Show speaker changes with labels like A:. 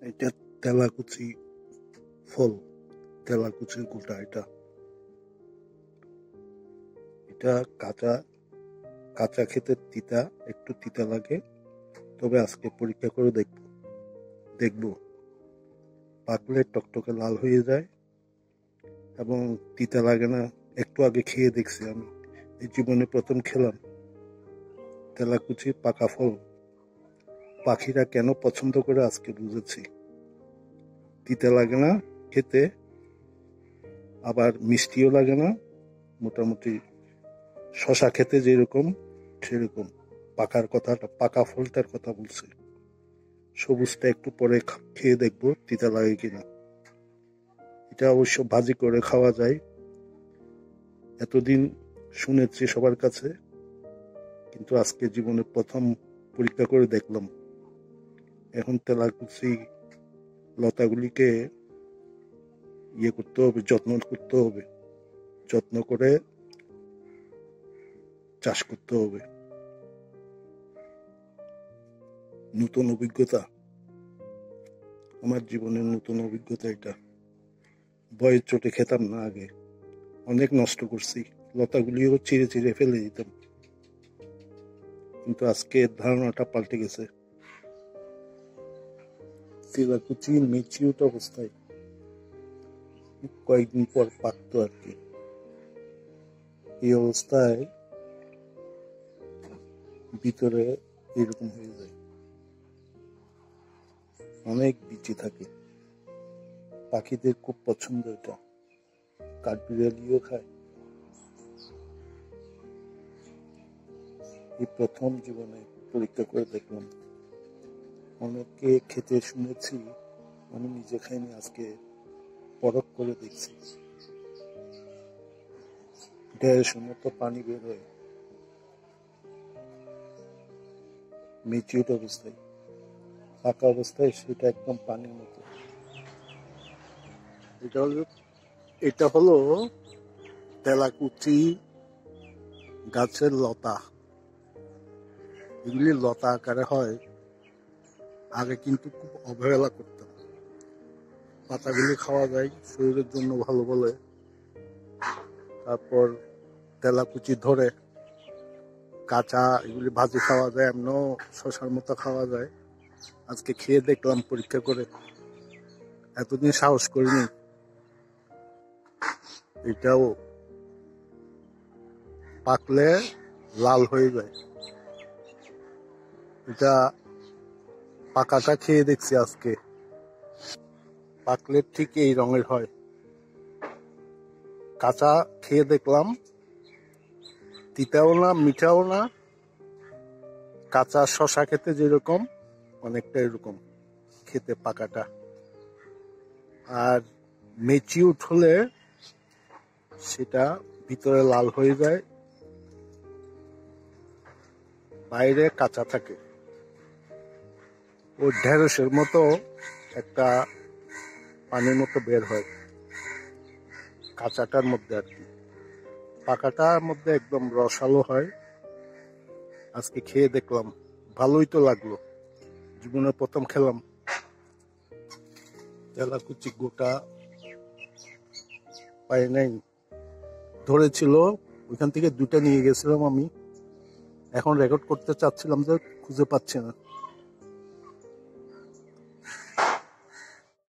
A: এটা তেলাকুচি ফল, তেলাকুচির গোটা। এটা এটা কাঁচা কাঁচা খেতে তিতা, একটু তিতা লাগে। তবে আজকে পরীক্ষা করে দেখবো পাকলে টকটকে লাল হয়ে যায় এবং তিতা লাগে না। একটু আগে খেয়ে দেখছি আমি, এই জীবনে প্রথম খেলাম তেলাকুচি পাকা ফল। পাখিরা কেন পছন্দ করে আজকে বুঝেছি। তিতা লাগে না খেতে, আবার মিষ্টিও লাগে না। মোটামুটি শশা খেতে যেরকম সেরকম। পাকা ফলটার কথা বলছি। সবুজটা একটু পরে খেয়ে দেখবো তিতা লাগে কিনা। এটা অবশ্য ভাজি করে খাওয়া যায়, এতদিন শুনেছি সবার কাছে, কিন্তু আজকে জীবনে প্রথম পরীক্ষা করে দেখলাম। এখন তেলাকুচি লতাগুলিকে করতে হবে, যত্ন করতে হবে, যত্ন করে চাষ করতে হবে। নতুন অভিজ্ঞতা, আমার জীবনের নতুন অভিজ্ঞতা এটা। বয়ের চোটে খেতাম না আগে, অনেক নষ্ট করছি, লতাগুলিও চিড়ে চিড়ে ফেলে দিতাম, কিন্তু আজকে ধারণাটা পাল্টে গেছে। তেলাকুচি মেচিউট অবস্থায় কয়েকদিন পর পাকতো আর কি। এই অবস্থায় ভিতরে এরকম হয়ে যায়, অনেক বিচি থাকে। পাখিদের খুব পছন্দ এটা, কাঠবিড়ালিও খায়। এই প্রথম জীবনে পরীক্ষা করে দেখলাম। অনেকে খেতে শুনেছি, আমি নিজে খাইনি, আজকে পরখ করে দেখছি। ঢেঁড়সের মতো পানি বের হয় মেচিউট অবস্থায়। পাকা অবস্থায় সেটা একদম পানির মতো। এটা হলো তেলাকুচি গাছের লতা। এগুলি লতা আকারে হয়। আগে কিন্তু খুব অবহেলা করতাম। পাতাগুলি খাওয়া যায়, শরীরের জন্য ভালো বলে। তারপর তেলাকুচি ধরে কাঁচা এগুলি ভাজি খাওয়া যায়, এমনও শশার মতো খাওয়া যায়। আজকে খেয়ে দেখলাম পরীক্ষা করে, এতদিন সাহস করিনি। এটাও পাকলে লাল হয়ে যায়। এটা পাকাটা খেয়ে দেখছি আজকে, পাকলে ঠিক এই রঙের হয়। কাঁচা খেয়ে দেখলাম, তিতাও না মিঠাও না। কাঁচা শশা খেতে যেরকম, অনেকটা এরকম খেতে পাকাটা। আর মেচিউট হলে সেটা ভিতরে লাল হয়ে যায়, বাইরে কাঁচা থাকে। ও ঢেঁড়সের মতো একটা পানির মতো বের হয় কাঁচাটার মধ্যে আর কি। পাকাটার মধ্যে একদম রসালো হয়। আজকে খেয়ে দেখলাম, ভালোই তো লাগলো। জীবনে প্রথম খেলাম তেলাকুচি গোটা। পাই নাই, ধরেছিল, ওইখান থেকে দুটা নিয়ে গেছিলাম আমি। এখন রেকর্ড করতে চাচ্ছিলাম যে খুঁজে পাচ্ছি না।